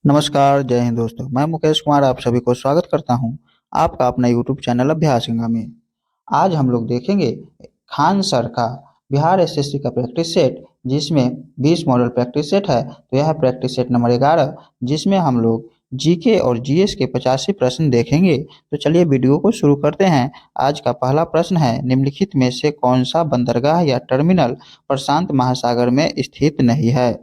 नमस्कार, जय हिंद दोस्तों। मैं मुकेश कुमार आप सभी को स्वागत करता हूं आपका अपना यूट्यूब चैनल अभ्यास गंगा में। आज हम लोग देखेंगे खान सर का बिहार एसएससी का प्रैक्टिस सेट, जिसमें 20 मॉडल प्रैक्टिस सेट है। तो यह प्रैक्टिस सेट नंबर 11, जिसमें हम लोग जीके और जीएस के 85 प्रश्न देखेंगे। तो चलिए वीडियो को शुरू करते हैं। आज का पहला प्रश्न है, निम्नलिखित में से कौन सा बंदरगाह या टर्मिनल प्रशांत महासागर में स्थित नहीं है।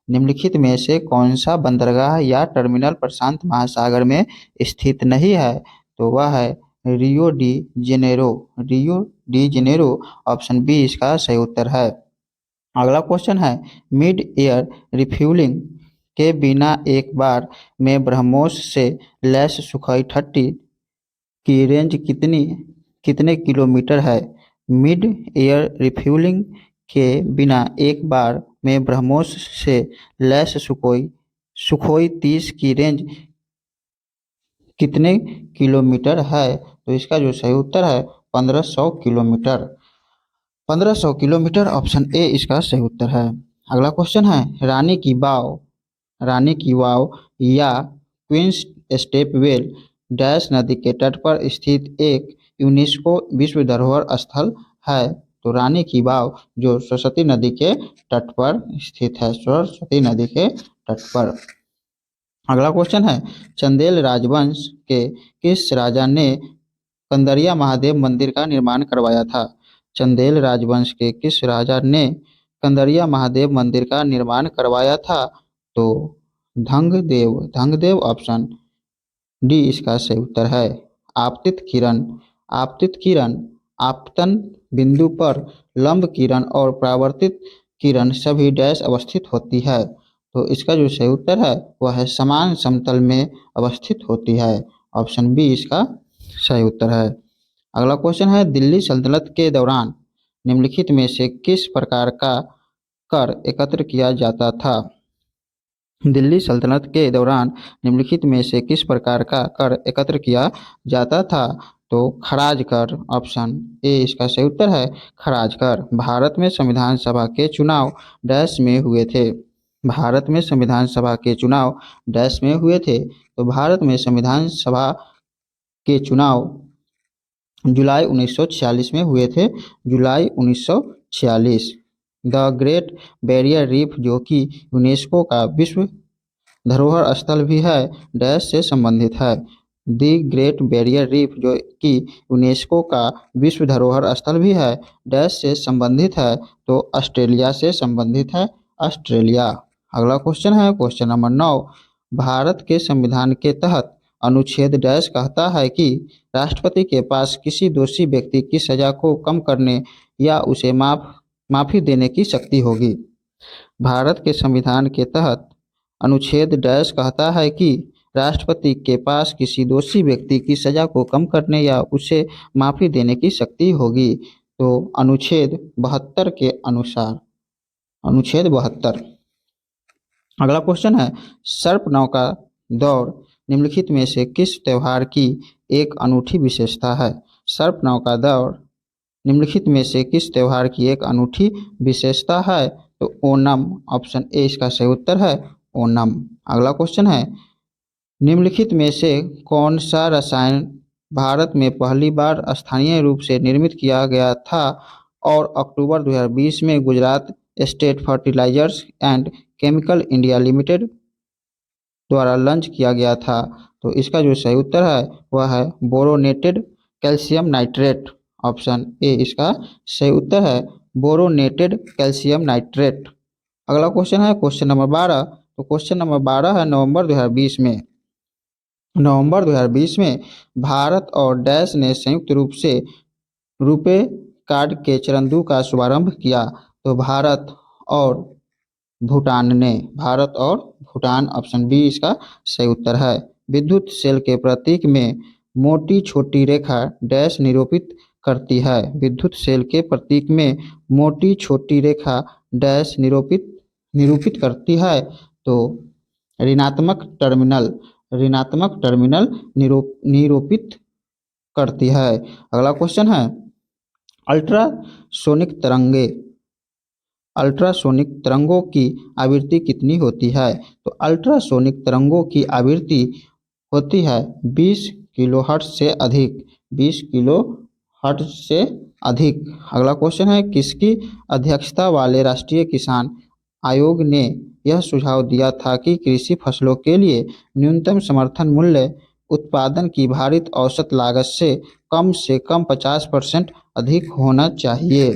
निम्नलिखित में से कौन सा बंदरगाह या टर्मिनल प्रशांत महासागर में स्थित नहीं है। तो वह है Rio de Janeiro. Rio de Janeiro, option B इसका सही उत्तर है। अगला क्वेश्चन है, मिड एयर रिफ्यूलिंग के बिना एक बार में ब्रह्मोस से लैस सुखोई 30 की रेंज कितने किलोमीटर है। मिड एयर रिफ्यूलिंग के बिना एक बार में ब्रह्मोस से लैस सुखोई सुखोई 30 की रेंज कितने किलोमीटर है। तो इसका जो सही उत्तर है 1500 किलोमीटर। 1500 किलोमीटर, ऑप्शन ए इसका सही उत्तर है। अगला क्वेश्चन है, रानी की वाव या क्वींस स्टेप वेल डैश नदी के तट पर स्थित एक यूनेस्को विश्व धरोहर स्थल है। तो रानी की वाव जो सरस्वती नदी के तट पर स्थित है, सरस्वती नदी के तट पर। अगला क्वेश्चन है, चंदेल राजवंश के किस राजा ने कंदरिया महादेव मंदिर का निर्माण करवाया था। चंदेल राजवंश के किस राजा ने कंदरिया महादेव मंदिर का निर्माण करवाया था। तो धंगदेव, ऑप्शन डी इसका सही उत्तर है। आपतित किरण, आपतन बिंदु पर लंब किरण और परावर्तित किरण सभी डैश अवस्थित होती है। तो इसका जो सही उत्तर है वह है समान समतल में अवस्थित होती है। ऑप्शन बी इसका सही उत्तर है। अगला क्वेश्चन है, दिल्ली सल्तनत के दौरान निम्नलिखित में से किस प्रकार का कर एकत्र किया जाता था। दिल्ली सल्तनत के दौरान निम्नलिखित में से किस प्रकार का कर एकत्र किया जाता था। तो खराज कर, ऑप्शन ए इसका सही उत्तर है। खराज कर। भारत में संविधान सभा के चुनाव डैश में हुए थे। भारत में संविधान सभा के चुनाव डैश में हुए थे। तो भारत में संविधान सभा के चुनाव जुलाई 1946 में हुए थे। जुलाई 1946। द ग्रेट बैरियर रीफ, जो कि यूनेस्को का विश्व धरोहर स्थल भी है, डैश से संबंधित है। दी ग्रेट बैरियर रीफ, जो कि यूनेस्को का विश्व धरोहर स्थल भी है, डैश से संबंधित है। तो ऑस्ट्रेलिया से संबंधित है, ऑस्ट्रेलिया। अगला क्वेश्चन है, क्वेश्चन नंबर 9, भारत के संविधान के तहत अनुच्छेद डैश कहता है कि राष्ट्रपति के पास किसी दोषी व्यक्ति की सजा को कम करने या उसे माफी देने की शक्ति होगी। भारत के संविधान के तहत अनुच्छेद डैश कहता है कि राष्ट्रपति के पास किसी दोषी व्यक्ति की सजा को कम करने या उसे माफी देने की शक्ति होगी। तो अनुच्छेद 72 के अनुसार, अनुच्छेद 72। अगला क्वेश्चन है, सर्प नौका दौड़ निम्नलिखित में से किस त्योहार की एक अनूठी विशेषता है। सर्प नौका दौड़ निम्नलिखित में से किस त्योहार की एक अनूठी विशेषता है। तो ओणम, ऑप्शन ए इसका सही उत्तर है, ओणम। अगला क्वेश्चन है, निम्नलिखित में से कौन सा रसायन भारत में पहली बार स्थानीय रूप से निर्मित किया गया था और अक्टूबर 2020 में Gujarat state fertilizers and chemical India limited द्वारा लॉन्च किया गया था। तो इसका जो सही उत्तर है वह है boronated calcium nitrate. Option A इसका सही उत्तर है, बोरोनेटेड कैल्शियम नाइट्रेट। अगला क्वेश्चन है, क्वेश्चन नंबर 12। तो क्वेश्चन नंबर 12 है, नवंबर 2020 में भारत और डैश ने संयुक्त रूप से रुपे कार्ड के चरणदू का शुभारंभ किया। तो और भारत और भूटान, ऑप्शन बी इसका सही उत्तर है। विद्युत सेल के प्रतीक में मोटी छोटी रेखा डैश निरूपित करती है। विद्युत सेल के प्रतीक में मोटी छोटी रेखा डैश निरूपित करती है। तो ऋणात्मक टर्मिनल निरूपित करती है। अगला क्वेश्चन है, अल्ट्रासोनिक तरंगे अल्ट्रासोनिक तरंगों की आवृत्ति कितनी होती है? तो अल्ट्रासोनिक तरंगों की आवृत्ति होती है 20 किलोहर्ट्ज़ से अधिक, 20 किलोहर्ट्ज़ से अधिक। अगला क्वेश्चन है, किसकी अध्यक्षता वाले राष्ट्रीय किसान आयोग ने यह सुझाव दिया था कि कृषि फसलों के लिए न्यूनतम समर्थन मूल्य उत्पादन की भारित औसत लागत से कम 50% अधिक होना चाहिए?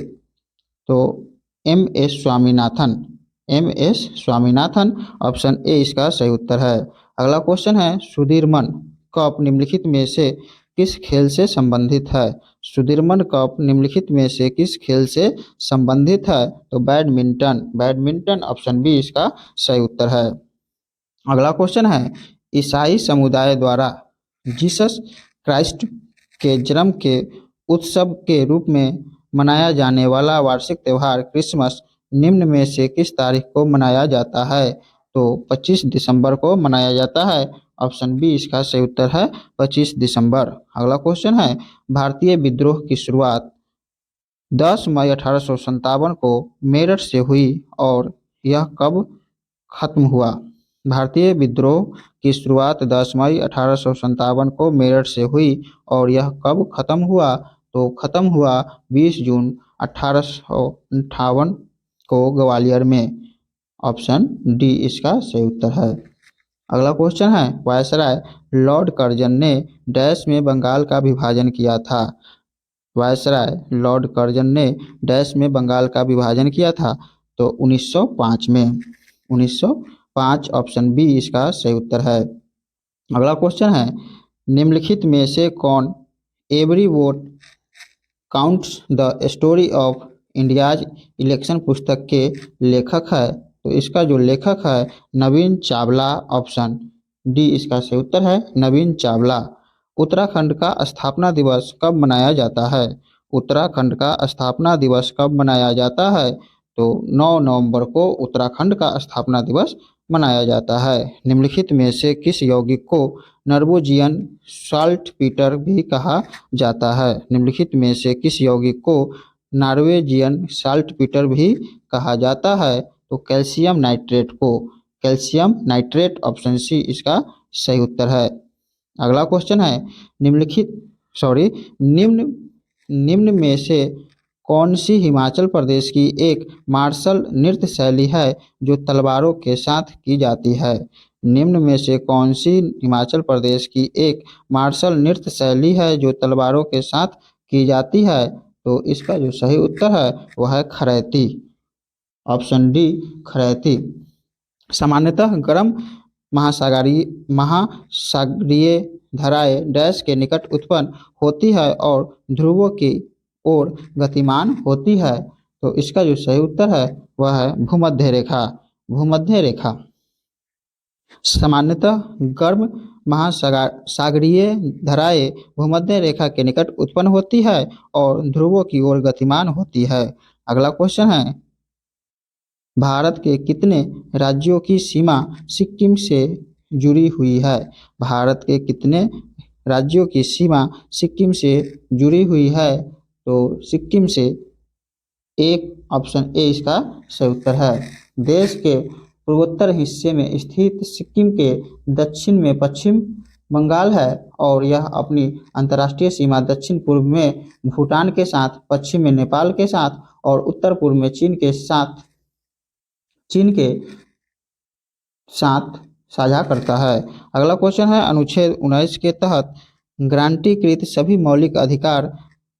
तो M S Swaminathan, M S Swaminathan option A इसका सही उत्तर है। अगला क्वेश्चन है, सुदीरमन कप निम्नलिखित में से किस खेल से संबंधित है? सुदीरमन कप निम्नलिखित में से किस खेल से संबंधित है? तो बैडमिंटन, बैडमिंटन ऑप्शन बी इसका सही उत्तर है। अगला क्वेश्चन है, ईसाई समुदाय द्वारा जीसस क्राइस्ट के जन्म के उत्सव के रूप में मनाया जाने वाला वार्षिक त्यौहार क्रिसमस निम्न में से किस तारीख को मनाया जाता है? तो 25 दिसंबर को मनाया जाता है। ऑप्शन बी इसका सही उत्तर है 25 दिसंबर। अगला क्वेश्चन है, भारतीय विद्रोह की शुरुआत 10 मई 1857 को मेरठ से हुई और यह कब खत्म हुआ? भारतीय विद्रोह की शुरुआत 10 मई 1857 को मेरठ से हुई और यह कब खत्म हुआ? तो खत्म हुआ 20 जून 1858 को ग्वालियर में। ऑप्शन डी इसका सही उत्तर है। अगला क्वेश्चन है, वायसराय लॉर्ड कर्जन ने डैश में बंगाल का विभाजन किया था? वायसराय लॉर्ड कर्जन ने डैश में बंगाल का विभाजन किया था? तो 1905 में, 1905 ऑप्शन बी इसका सही उत्तर है। अगला क्वेश्चन है, निम्नलिखित में से कौन every vote counts the story of India's election पुस्तक के लेखक है? तो इसका जो लेखक है नवीन चावला, ऑप्शन डी इसका सही उत्तर है नवीन चावला। उत्तराखंड का स्थापना दिवस कब मनाया जाता है? उत्तराखंड का स्थापना दिवस कब मनाया जाता है? तो 9 नवंबर को उत्तराखंड का स्थापना दिवस मनाया जाता है। निम्नलिखित में से किस यौगिक को नॉर्वेजियन साल्ट पीटर भी कहा जाता है? निम्नलिखित में से किस यौगिक को नॉर्वेजियन साल्ट पीटर भी कहा जाता है? तो कैल्शियम नाइट्रेट को, कैल्शियम नाइट्रेट ऑप्शन सी इसका सही उत्तर है। अगला क्वेश्चन है, निम्नलिखित सॉरी निम्न निम्न में से कौन सी हिमाचल प्रदेश की एक मार्शल नृत्य शैली है जो तलवारों के साथ की जाती है? निम्न में से कौन सी हिमाचल प्रदेश की एक मार्शल नृत्य शैली है जो तलवारों के साथ की जाती है? तो इसका जो सही उत्तर है वह है खरैती। Option D Khairati. सामान्यतः गर्म महासागरीय धाराएं डैश के निकट उत्पन्न होती है और ध्रुवों की ओर गतिमान होती है। तो इसका जो सही उत्तर है वह है भूमध्य रेखा, भूमध्य रेखा। सामान्यतः गर्म महासागरीय धाराएं भूमध्य रेखा के निकट उत्पन्न होती है और ध्रुवों की ओर गतिमान होती है। अगला क्वेश्चन है, भारत के कितने राज्यों की सीमा सिक्किम से जुड़ी हुई है? भारत के कितने राज्यों की सीमा सिक्किम से जुड़ी हुई है? तो सिक्किम से एक, ऑप्शन ए इसका सही उत्तर है। देश के पूर्वोत्तर हिस्से में स्थित सिक्किम के दक्षिण में पश्चिम बंगाल है और यह अपनी अंतर्राष्ट्रीय सीमा दक्षिण पूर्व में भूटान के साथ, पश्चिम में नेपाल के साथ और उत्तर पूर्व में चीन के साथ साझा करता है। अगला क्वेश्चन है, अनुच्छेद 19 के तहत गारंटीकृत सभी मौलिक अधिकार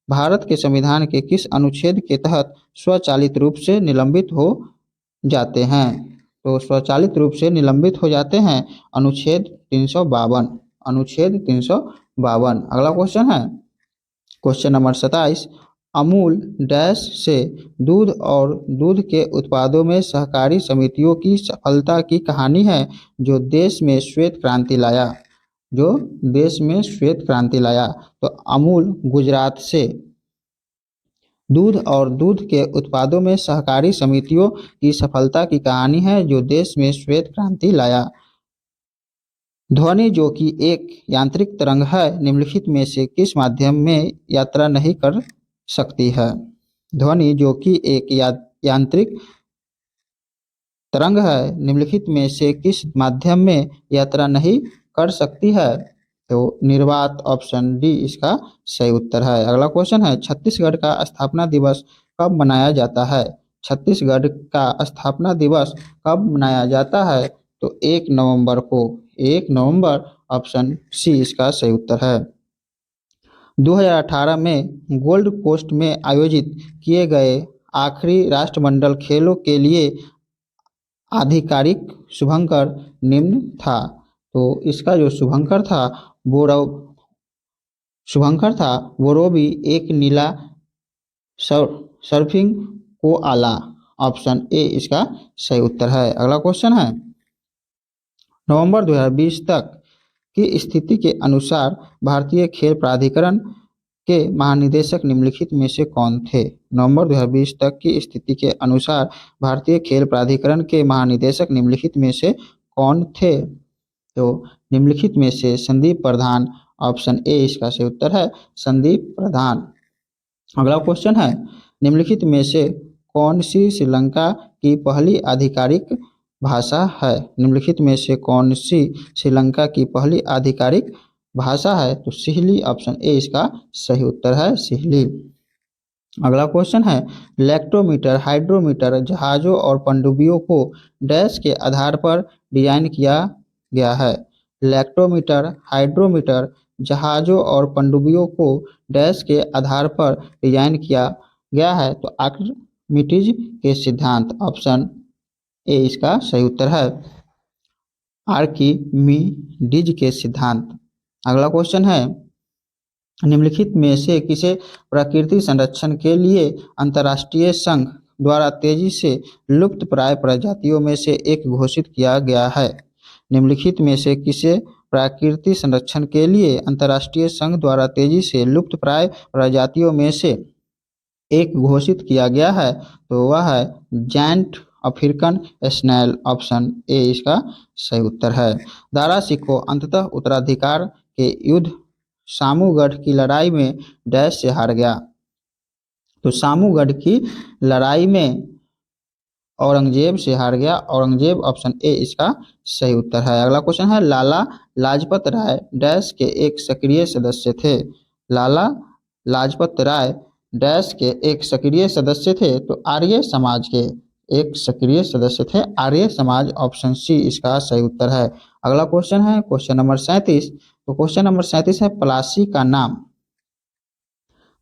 भारत के संविधान के किस अनुच्छेद के तहत स्वचालित रूप से निलंबित हो जाते हैं? तो स्वचालित रूप से निलंबित हो जाते हैं अनुच्छेद 352, अनुच्छेद 352। अगला क्वेश्चन है, क्वेश्चन नंबर 27, अमूल डैश से दूध और दूध के उत्पादों में सहकारी समितियों की सफलता की कहानी है जो देश में श्वेत क्रांति लाया, जो देश में श्वेत क्रांति लाया? तो अमूल गुजरात से दूध और दूध के उत्पादों में सहकारी समितियों की सफलता की कहानी है जो देश में श्वेत क्रांति लाया। ध्वनि जो कि एक यांत्रिक तरंग है निम्नलिखित में से किस माध्यम में यात्रा नहीं कर सकती है? ध्वनि जो कि एक यांत्रिक तरंग है निम्नलिखित में से किस माध्यम में यात्रा नहीं कर सकती है? तो निर्वात ऑप्शन डी इसका सही उत्तर है। अगला क्वेश्चन है छत्तीसगढ़ का स्थापना दिवस कब मनाया जाता है? छत्तीसगढ़ का स्थापना दिवस कब मनाया जाता है? तो 1 नवंबर को। 1 नवंबर ऑप्शन सी इसका सही उत्तर है। 2018 में गोल्ड कोस्ट में आयोजित किए गए आखिरी राष्ट्रमंडल खेलों के लिए आधिकारिक शुभंकर निम्न था। तो इसका जो शुभंकर था वो भी एक नीला सर्फिंग को आला। ऑप्शन ए इसका सही उत्तर है। अगला क्वेश्चन है नवंबर 2020 तक की स्थिति के अनुसार भारतीय खेल प्राधिकरण के महानिदेशक निम्नलिखित में से कौन थे? नवंबर 2020 तक की स्थिति के अनुसार भारतीय खेल प्राधिकरण के महानिदेशक निम्नलिखित में से कौन थे? तो निम्नलिखित में से संदीप प्रधान। ऑप्शन ए इसका सही उत्तर है, संदीप प्रधान। अगला क्वेश्चन है निम्नलिखित में से कौन सी श्रीलंका की पहली आधिकारिक भाषा है? निम्नलिखित में से कौन सी श्रीलंका की पहली आधिकारिक भाषा है? तो सिहली। ऑप्शन ए इसका सही उत्तर है, सिहली। अगला क्वेश्चन है लैक्टोमीटर हाइड्रोमीटर जहाज़ों और पनडुब्बियों को डैश के आधार पर डिजाइन किया गया है? लैक्टोमीटर हाइड्रोमीटर जहाज़ों और पनडुब्बियों को डैश के आधार पर डिजाइन किया गया है? तो आर्किमिडीज के सिद्धांत। ऑप्शन ए इसका सही उत्तर है, आर्किमिडीज के सिद्धांत। अगला क्वेश्चन है निम्नलिखित में से किसे प्रकृति संरक्षण के लिए अंतर्राष्ट्रीय संघ द्वारा तेजी से लुप्तप्राय प्रजातियों में से एक घोषित किया गया है? निम्नलिखित में से किसे प्रकृति संरक्षण के लिए अंतर्राष्ट्रीय संघ द्वारा तेजी से लुप्तप्राय प्रजातियों में से एक घोषित किया गया है? तो वह है giant African snail. Option A इसका सही उत्तर है। दारा सिकोह अंततः उत्तराधिकार के युद्ध सामूगढ़ की लड़ाई में डैश से हार गया? तो सामूगढ़ की लड़ाई में औरंगजेब से हार गया, औरंगजेब। ऑप्शन ए इसका सही उत्तर है। अगला क्वेश्चन है लाला लाजपत राय डैश के एक सक्रिय सदस्य थे? लाला लाजपत राय डैश के एक सक्रिय सदस्य थे? तो आर्य समाज के एक सक्रिय सदस्य थे, आर्य समाज। ऑप्शन सी इसका सही उत्तर है। अगला क्वेश्चन है क्वेश्चन नंबर 37। तो क्वेश्चन नंबर 37 है प्लासी का नाम।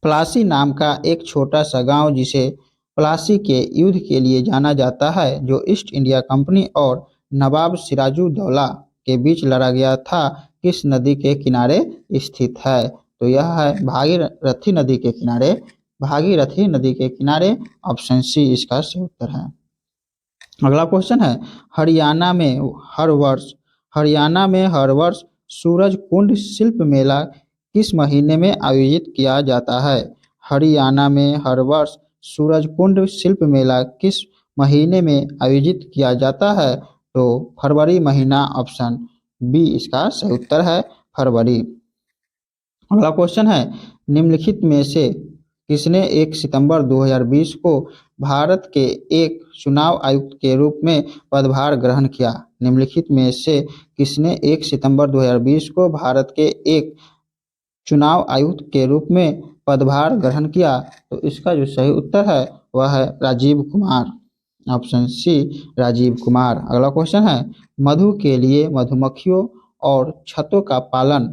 प्लासी नाम का एक छोटा सा गांव जिसे प्लासी के युद्ध के लिए जाना जाता है, जो ईस्ट इंडिया कंपनी और नवाब सिराजुद्दौला के बीच लड़ा गया था, किस नदी के किनारे स्थित है? तो यह है भागीरथी नदी के किनारे, भागीरथी नदी के किनारे। ऑप्शन सी इसका सही उत्तर है। अगला क्वेश्चन है हरियाणा में हर वर्ष सूरज कुंड शिल्प मेला किस महीने में आयोजित किया जाता है? हरियाणा में हर वर्ष सूरज कुंड शिल्प मेला किस महीने में आयोजित किया जाता है? तो फरवरी महीना। ऑप्शन बी इसका सही उत्तर है, फरवरी। अगला क्वेश्चन है निम्नलिखित में से किसने 1 सितंबर 2020 को भारत के एक चुनाव आयुक्त के रूप में पदभार ग्रहण किया? निम्नलिखित में से किसने 1 सितंबर 2020 को भारत के एक चुनाव आयुक्त के रूप में पदभार ग्रहण किया? तो इसका जो सही उत्तर है वह है राजीव कुमार। Option C Rajiv Kumar. अगला क्वेश्चन है मधु के लिए मधुमक्खियों और छत्तों का पालन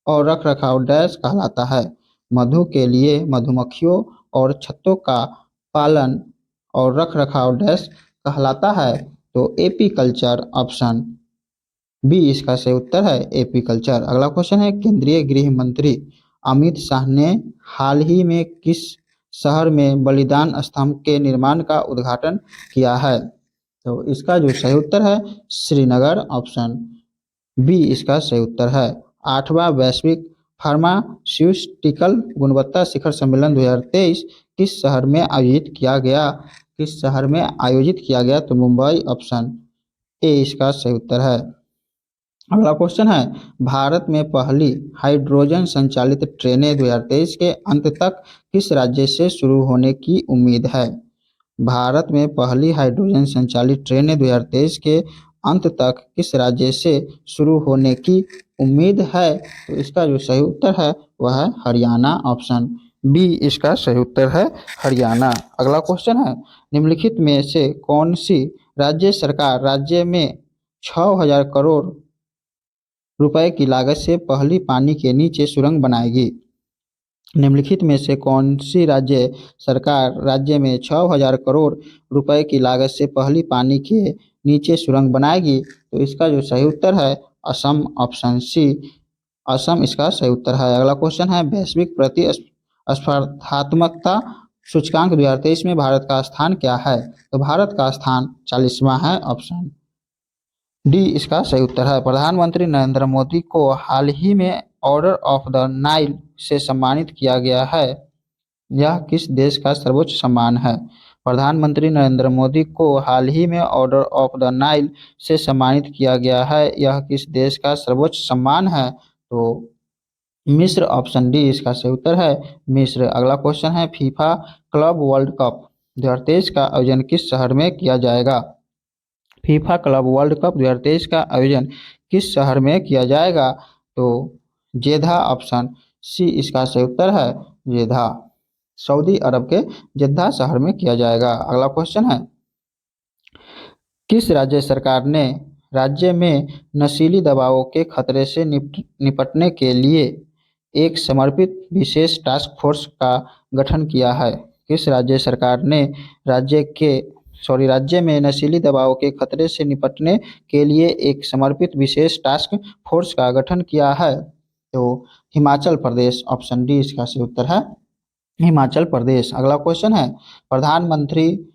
और रखरखाव डैश कहलाता है? मधु के लिए मधुमक्खियों और छत्तों का पालन और रखरखाव डैश कहलाता है? तो एपीकल्चर। ऑप्शन बी इसका सही उत्तर है, एपीकल्चर। अगला क्वेश्चन है केंद्रीय गृह मंत्री अमित शाह ने हाल ही में किस शहर में बलिदान स्तंभ के निर्माण का उद्घाटन किया है? तो इसका जो सही उत्तर है श्रीनगर। ऑप्शन बी इसका सही उत्तर है। 8वां वैश्विक फार्मास्यूटिकल गुणवत्ता शिखर सम्मेलन 2023 किस शहर में आयोजित किया गया? किस शहर में आयोजित किया गया? तो मुंबई। ऑप्शन ए इसका सही उत्तर है। अगला क्वेश्चन है भारत में पहली हाइड्रोजन संचालित ट्रेनें 2023 के अंत तक किस राज्य से शुरू होने की उम्मीद है? भारत में पहली हाइड्रोजन संचालित ट्रेनें 2023 के अंत तक किस राज्य से शुरू होने की उम्मीद है? तो इसका जो सही उत्तर है वह है हरियाणा। ऑप्शन बी इसका सही उत्तर है हरियाणा। अगला क्वेश्चन है, निम्नलिखित में से कौन सी राज्य सरकार राज्य में 6,000 करोड़ रुपए की लागत से पहली पानी के नीचे सुरंग बनाएगी? निम्नलिखित में से कौन सी राज्य सरकार राज्य में 6,000 करोड़ रुपए की लागत से पहली पानी के नीचे सुरंग बनाएगी? तो इसका जो सही उत्तर है असम। ऑप्शन सी असम इसका सही उत्तर है। अगला क्वेश्चन है, वैश्विक प्रतिस्पर्धात्मकता सूचकांक 2023 में भारत का स्थान क्या है? तो भारत का स्थान 40वां है। ऑप्शन डी इसका सही उत्तर है। प्रधानमंत्री नरेंद्र मोदी को हाल ही में ऑर्डर ऑफ द नाइल से सम्मानित किया गया है। यह किस देश का सर्वोच्च सम्मान है? प्रधानमंत्री नरेंद्र मोदी को हाल ही में ऑर्डर ऑफ द नाइल से सम्मानित किया गया है। यह किस देश का सर्वोच्च सम्मान है? तो मिस्र। ऑप्शन डी इसका सही उत्तर है मिस्र। अगला क्वेश्चन है, फीफा क्लब वर्ल्ड कप 2023 का आयोजन किस शहर में किया जाएगा? फीफा क्लब वर्ल्ड कप 2023 का आयोजन किस शहर में किया जाएगा? तो जेद्दा। ऑप्शन सी इसका सही उत्तर है जेद्दा। सऊदी अरब के जेद्दा शहर में किया जाएगा। अगला क्वेश्चन है, किस राज्य सरकार ने राज्य में नशीली दवाओं के खतरे से निपटने के लिए एक समर्पित विशेष टास्क फोर्स का गठन किया है? किस राज्य सरकार ने राज्य में नशीली दवाओं के खतरे से निपटने के लिए एक समर्पित विशेष टास्क फोर्स का गठन किया है? तो हिमाचल प्रदेश। ऑप्शन डी इसका सही उत्तर है हिमाचल प्रदेश। अगला क्वेश्चन है, प्रधानमंत्री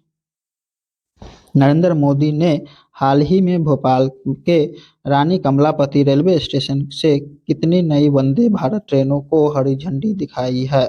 नरेंद्र मोदी ने हाल ही में भोपाल के रानी कमलापति रेलवे स्टेशन से कितनी नई वंदे भारत ट्रेनों को हरी झंडी दिखाई है?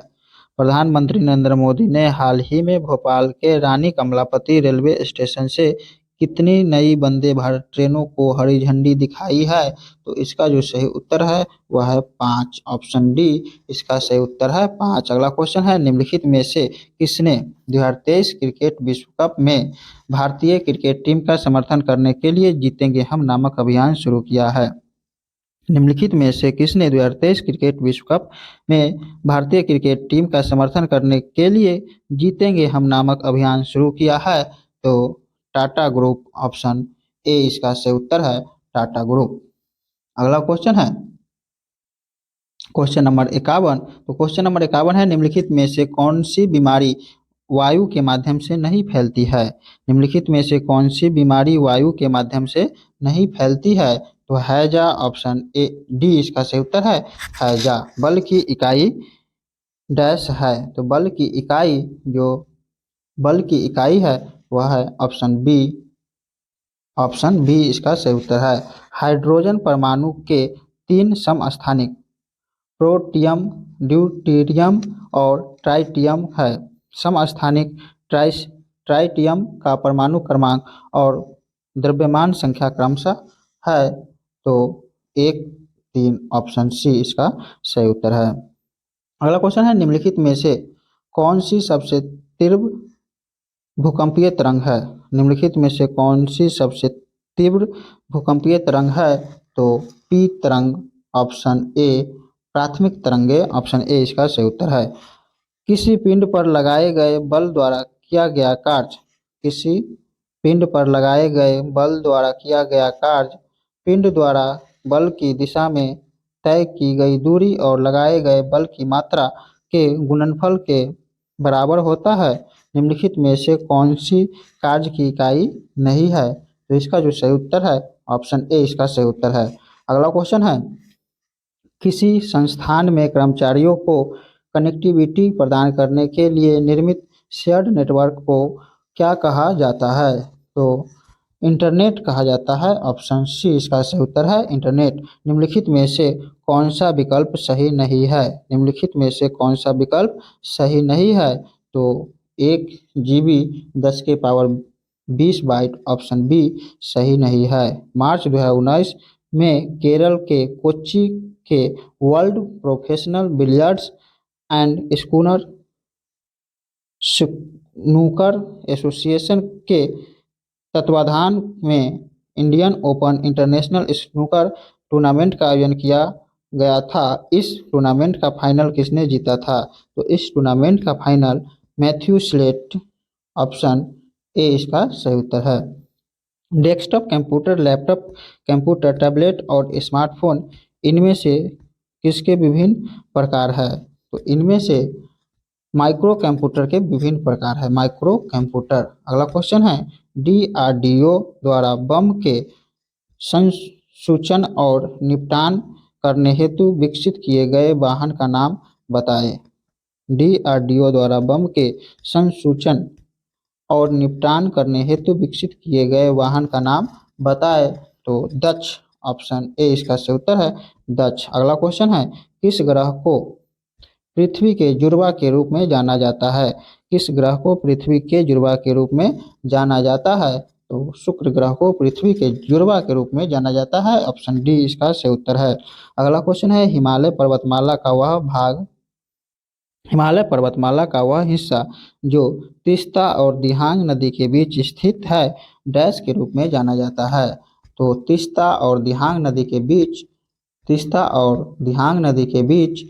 प्रधानमंत्री नरेंद्र मोदी ने हाल ही में भोपाल के रानी कमलापति रेलवे स्टेशन से कितनी नई वंदे भारत ट्रेनों को हरी झंडी दिखाई है? तो इसका जो सही उत्तर है वह है 5। ऑप्शन डी इसका सही उत्तर है 5। अगला क्वेश्चन है, निम्नलिखित में से किसने 2023 क्रिकेट विश्व कप में भारतीय क्रिकेट टीम का समर्थन करने के लिए जीतेंगे हम नामक अभियान शुरू किया है? निम्नलिखित में से किसने 2023 क्रिकेट विश्व कप में भारतीय क्रिकेट टीम का समर्थन करने के लिए जीतेंगे हम नामक अभियान शुरू किया है? तो टाटा ग्रुप। ऑप्शन ए इसका सही उत्तर है टाटा ग्रुप। अगला क्वेश्चन है क्वेश्चन नंबर 51। तो क्वेश्चन नंबर 51 है, निम्नलिखित में से कौन सी बीमारी वायु के माध्यम से नहीं फैलती है? निम्नलिखित में से कौन सी बीमारी वायु के माध्यम से नहीं फैलती है? तो हैजा। ऑप्शन ए डी इसका सही उत्तर है हैजा। बल की इकाई डैश है, तो बल की इकाई है वह है ऑप्शन बी। ऑप्शन बी इसका सही उत्तर है। हाइड्रोजन परमाणु के 3 समस्थानिक प्रोटियम, ड्यूटेरियम और ट्राइटियम है। समस्थानिक ट्राइटियम का परमाणु क्रमांक और द्रव्यमान संख्या क्रमशः है। तो 1, 3। ऑप्शन सी इसका सही उत्तर है। अगला क्वेश्चन है, निम्नलिखित में से कौन सी सबसे तीव्र भूकंपीय तरंग है? निम्नलिखित में से कौन सी सबसे तीव्र भूकंपीय तरंग है? तो पी तरंग। ऑप्शन ए प्राथमिक तरंगे। ऑप्शन ए इसका सही उत्तर है। किसी पिंड पर लगाए गए बल द्वारा किया गया कार्य किसी पिंड पर लगाए गए बल द्वारा किया गया कार्य पिंड द्वारा बल की दिशा में तय की गई दूरी और लगाए गए बल की मात्रा के गुणनफल के बराबर होता है। निम्नलिखित में से कौन सी कार्य की इकाई नहीं है? तो इसका जो सही उत्तर है ऑप्शन ए इसका सही उत्तर है। अगला क्वेश्चन है, किसी संस्थान में कर्मचारियों को कनेक्टिविटी प्रदान करने के लिए निर्मित शेयर्ड नेटवर्क को क्या कहा जाता है? तो इंटरनेट कहा जाता है। ऑप्शन सी इसका सही उत्तर है इंटरनेट। निम्नलिखित में से कौन सा विकल्प सही नहीं है? निम्नलिखित में से कौन सा विकल्प सही नहीं है? तो 1 GB 10 के पावर 20 बाइट। ऑप्शन बी सही नहीं है। मार्च 2019 में केरल के कोच्चि के world professional billiards and snooker snooker association के तत्वाधान में Indian open international snooker tournament का आयोजन किया गया था। इस टूर्नामेंट का फाइनल किसने जीता था? तो इस टूर्नामेंट का final Matthew slate, option A इसका सही उत्तर है। Desktop computer, laptop computer, tablet और स्मार्टफोन इनमें से किसके विभिन्न प्रकार है? तो इनमें से माइक्रो कंप्यूटर के विभिन्न प्रकार है। Micro computer. अगला क्वेश्चन है, डीआरडीओ द्वारा बम के संसूचन और निपटान करने हेतु विकसित किए गए वाहन का नाम बताएं। डीआरडीओ द्वारा बम के संसूचन और निपटान करने हेतु विकसित किए गए वाहन का नाम बताएं। तो दक्ष, ऑप्शन ए इसका सही उत्तर है दक्ष। अगला क्वेश्चन है, किस ग्रह को पृथ्वी के जुड़वा के रूप में जाना जाता है? किस ग्रह को पृथ्वी के जुड़वा के रूप में जाना जाता है? तो शुक्र ग्रह को पृथ्वी के जुड़वा के रूप में जाना जाता है। ऑप्शन डी इसका सही उत्तर है। अगला क्वेश्चन है, हिमालय पर्वतमाला का वह हिस्सा जो तीस्ता और दिहांग नदी के बीच स्थित है, डैश के रूप में जाना जाता है। तो तीस्ता और दिहांग नदी के बीच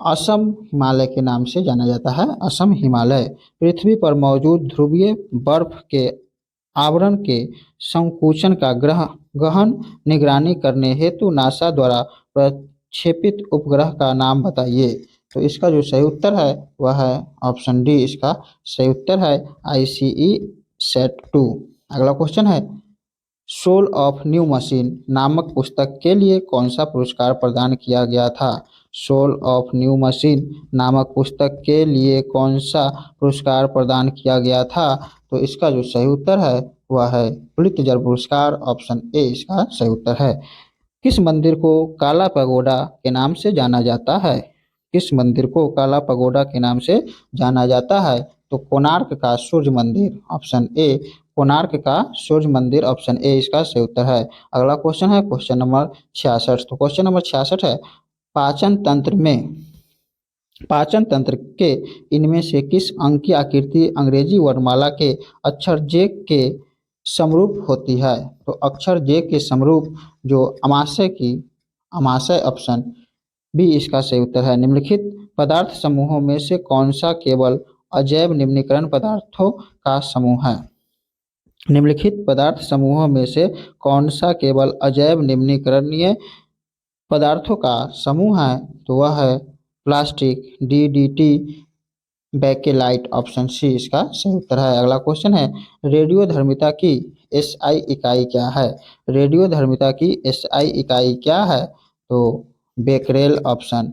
असम हिमालय के नाम से जाना जाता है। असम हिमालय। पृथ्वी पर मौजूद ध्रुवीय बर्फ के आवरण के संकुचन का गहन निगरानी करने हेतु नासा द्वारा प्रक्षेपित उपग्रह का नाम बताइए। तो इसका जो सही उत्तर है वह है ऑप्शन डी, इसका सही उत्तर है ICESat-2। अगला क्वेश्चन है, सोल ऑफ न्यू मशीन नामक पुस्तक के लिए कौन सा पुरस्कार प्रदान किया गया था? सोल ऑफ न्यू मशीन नामक पुस्तक के लिए कौन सा पुरस्कार प्रदान किया गया था? तो इसका जो सही उत्तर है वह है पुलित्जर पुरस्कार। ऑप्शन ए इसका सही उत्तर है। किस मंदिर को काला पगोडा के नाम से जाना जाता है? किस मंदिर को काला पगोडा के नाम से जाना जाता है? तो कोणार्क का सूर्य मंदिर। ऑप्शन ए कोणार्क का सूर्य मंदिर, ऑप्शन ए इसका सही उत्तर है। अगला क्वेश्चन है क्वेश्चन नंबर 66। तो क्वेश्चन नंबर 66 है, पाचन तंत्र के इनमें से किस अंक की आकृति अंग्रेजी वर्णमाला के अक्षर जे के समरूप होती है? तो अक्षर जे के समरूप जो अमाशय, ऑप्शन बी इसका सही उत्तर है। निम्नलिखित पदार्थ समूहों में से कौन सा केवल अजैव निम्नीकरण पदार्थों का समूह है? निम्नलिखित पदार्थ समूहों में से कौन सा केवल अजैव निम्नीकरणीय पदार्थों का समूह है? तो वह है plastic, DDT, bakelite, option C इसका सही उत्तर है। अगला क्वेश्चन है, रेडियोधर्मिता की SI इकाई क्या है? रेडियोधर्मिता की SI इकाई क्या है? तो बेकरेल, ऑप्शन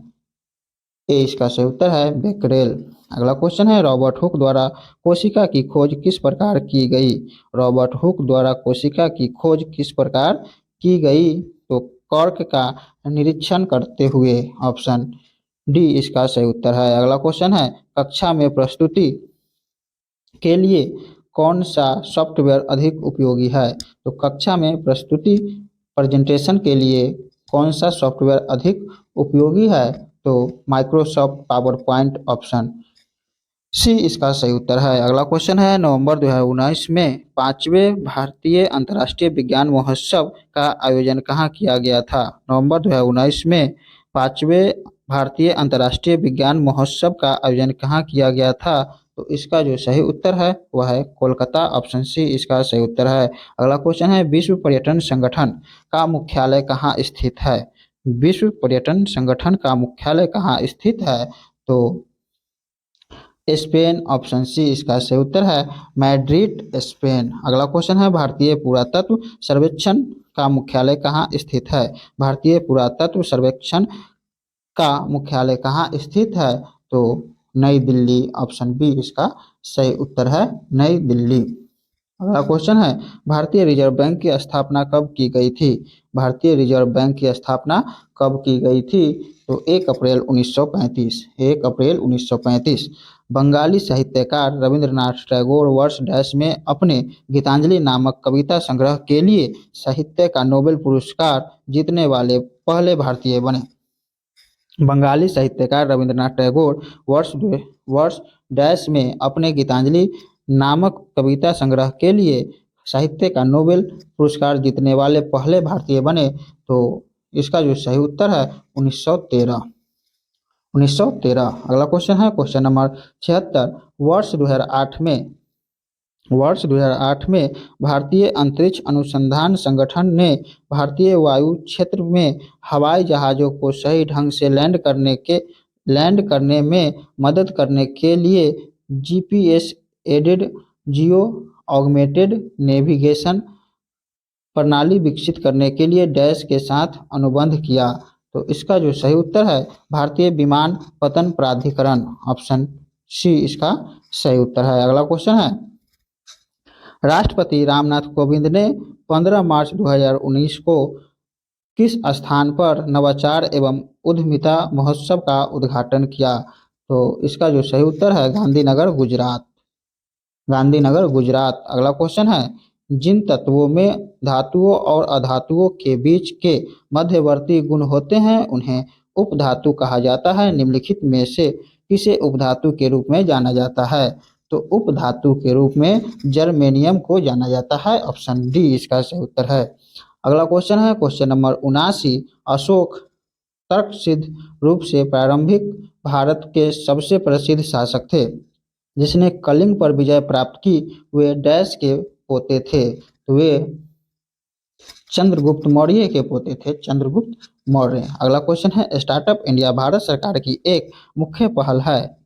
ए इसका सही उत्तर है बेकरेल। अगला क्वेश्चन है, रॉबर्ट हुक द्वारा कोशिका की खोज किस प्रकार की गई? रॉबर्ट हुक द्वारा कोशिका की खोज किस प्रकार की गई? तो कॉर्क का निरीक्षण करते हुए, ऑप्शन डी इसका सही उत्तर है। अगला क्वेश्चन है, कक्षा में प्रस्तुति के लिए कौन सा सॉफ्टवेयर अधिक उपयोगी है? तो कक्षा में प्रस्तुति प्रेजेंटेशन के लिए कौन सा सॉफ्टवेयर अधिक उपयोगी है? तो Microsoft PowerPoint, option C इसका सही उत्तर है। अगला क्वेश्चन है, नवंबर 2019 में 5वें भारतीय अंतर्राष्ट्रीय विज्ञान महोत्सव का आयोजन कहाँ किया गया था? नवंबर 2019 में 5वें भारतीय अंतर्राष्ट्रीय विज्ञान महोत्सव का आयोजन कहाँ किया गया था? तो इसका जो सही उत्तर है वह है कोलकाता, ऑप्शन सी इसका सही उत्तर है। अगला क्वेश्चन है, विश्व पर्यटन संगठन का मुख्यालय कहाँ स्थित है? विश्व पर्यटन संगठन का मुख्यालय कहाँ स्थित है? तो स्पेन, ऑप्शन सी इसका सही उत्तर है मैड्रिड, स्पेन। अगला क्वेश्चन है, भारतीय पुरातत्व सर्वेक्षण का मुख्यालय कहाँ स्थित है? भारतीय पुरातत्व सर्वेक्षण का मुख्यालय कहाँ स्थित है? तो नई दिल्ली, ऑप्शन बी इसका सही उत्तर है नई दिल्ली। अगला क्वेश्चन है, भारतीय रिजर्व बैंक की स्थापना कब की गई थी? भारतीय रिजर्व बैंक की स्थापना कब की गई थी? तो 1 अप्रैल 1935, 1 अप्रैल 1935। बंगाली साहित्यकार रविंद्रनाथ टैगोर वर्ष डैश में अपने गीतांजलि नामक कविता संग्रह के लिए साहित्य का नोबेल पुरस्कार जीतने वाले पहले भारतीय बने। बंगाली साहित्यकार रविंद्रनाथ टैगोर वर्ष डैश में अपने गीतांजलि नामक कविता संग्रह के लिए साहित्य का नोबेल पुरस्कार जीतने वाले पहले भारतीय बने। तो इसका जो सही उत्तर है 1913। 1913। अगला क्वेश्चन है क्वेश्चन नंबर 76। वर्ष 2008 में भारतीय अंतरिक्ष अनुसंधान संगठन ने भारतीय वायु क्षेत्र में हवाई जहाज़ों को सही ढंग से लैंड करने में मदद करने के लिए GPS aided geo augmented navigation प्रणाली विकसित करने के लिए डैश के साथ अनुबंध किया। तो इसका जो सही उत्तर है भारतीय विमानपत्तन प्राधिकरण, ऑप्शन सी इसका सही उत्तर है। अगला क्वेश्चन है राष्ट्रपति रामनाथ कोविंद ने 15 मार्च 2019 को किस स्थान पर नवाचार एवं उद्यमिता महोत्सव का उद्घाटन किया। तो इसका जो सही उत्तर है गांधीनगर, गुजरात। गांधीनगर, गुजरात। अगला क्वेश्चन है जिन तत्वों में धातुओं और अधातुओं के बीच के मध्यवर्ती गुण होते हैं उन्हें उपधातु कहा जाता है। निम्नलिखित में से किसे उपधातु के रूप में जाना जाता है। तो उपधातु के रूप में जर्मेनियम को जाना जाता है। ऑप्शन डी इसका सही उत्तर है। अगला क्वेश्चन है क्वेश्चन नंबर 79। अशोक तर्कसिद्ध रूप से प्रारंभिक भारत के सबसे प्रसिद्ध शासक थे जिसने कलिंग पर विजय प्राप्त की। वे डैश के पोते थे। तो वे चंद्रगुप्त मौर्य के पोते थे, चंद्रगुप्त मौर्य। अगला क्वेश्चन है स्टार्टअप इंडिया भारत सरकार की एक मुख्य पहल है,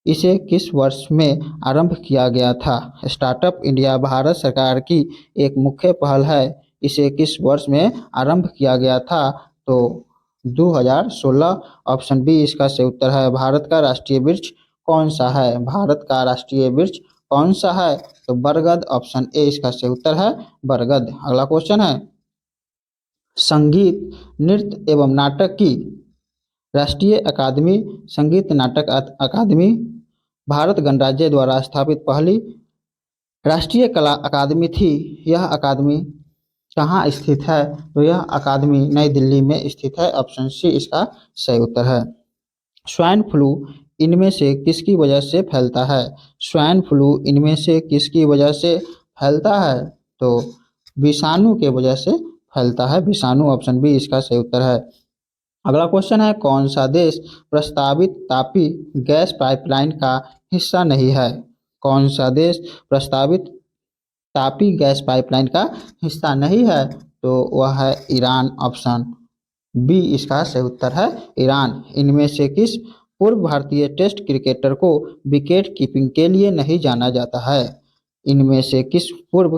इसे किस वर्ष में आरंभ किया गया था। स्टार्टअप इंडिया भारत सरकार की एक मुख्य पहल है, इसे किस वर्ष में आरंभ किया गया था। तो 2016। ऑप्शन बी इसका सही उत्तर है। भारत का राष्ट्रीय वृक्ष कौन सा है। भारत का राष्ट्रीय वृक्ष कौन सा है। तो बरगद, ऑप्शन ए इसका सही उत्तर है बरगद। अगला क्वेश्चन है संगीत नृत्य एवं नाटक की राष्ट्रीय अकादमी संगीत नाटक अकादमी भारत गणराज्य द्वारा स्थापित पहली राष्ट्रीय कला अकादमी थी। यह अकादमी कहाँ स्थित है। तो यह अकादमी नई दिल्ली में स्थित है। ऑप्शन सी इसका सही उत्तर है। स्वाइन फ्लू इनमें से किसकी वजह से फैलता है। स्वाइन फ्लू इनमें से किसकी वजह से फैलता है। तो विषाणु के वजह से फैलता है, विषाणु। ऑप्शन बी इसका सही उत्तर है। अगला क्वेश्चन है कौन सा देश प्रस्तावित तापी गैस पाइपलाइन का हिस्सा नहीं है। कौन सा देश प्रस्तावित तापी गैस पाइपलाइन का हिस्सा नहीं है। तो वह है ईरान। ऑप्शन बी इसका सही उत्तर है ईरान। इनमें से किस पूर्व भारतीय टेस्ट क्रिकेटर को विकेट कीपिंग के लिए नहीं जाना जाता है। इनमें से किस पूर्व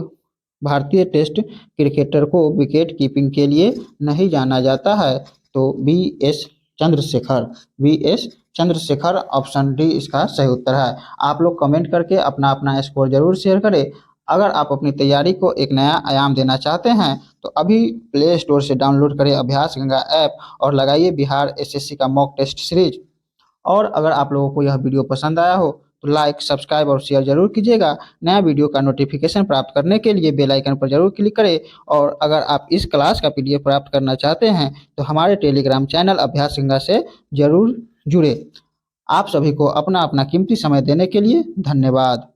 भारतीय टेस्ट क्रिकेटर को विकेट कीपिंग के लिए नहीं जाना जाता है। तो VS. Chandrashekhar, VS. Chandrashekhar. Option D इसका सही उत्तर है। आप लोग कमेंट करके अपना अपना स्कोर जरूर शेयर करें। अगर आप अपनी तैयारी को एक नया आयाम देना चाहते हैं तो अभी प्ले स्टोर से डाउनलोड करें अभ्यास गंगा ऐप और लगाइए बिहार एसएससी का मॉक टेस्ट सीरीज। और अगर आप लोगों को यह वीडियो पसंद आया हो तो लाइक, सब्सक्राइब और शेयर जरूर कीजिएगा। नया वीडियो का नोटिफिकेशन प्राप्त करने के लिए बेल आइकन पर जरूर क्लिक करें। और अगर आप इस क्लास का पीडीएफ प्राप्त करना चाहते हैं तो हमारे टेलीग्राम चैनल अभ्यास गंगा से जरूर जुड़े। आप सभी को अपना अपना कीमती समय देने के लिए धन्यवाद।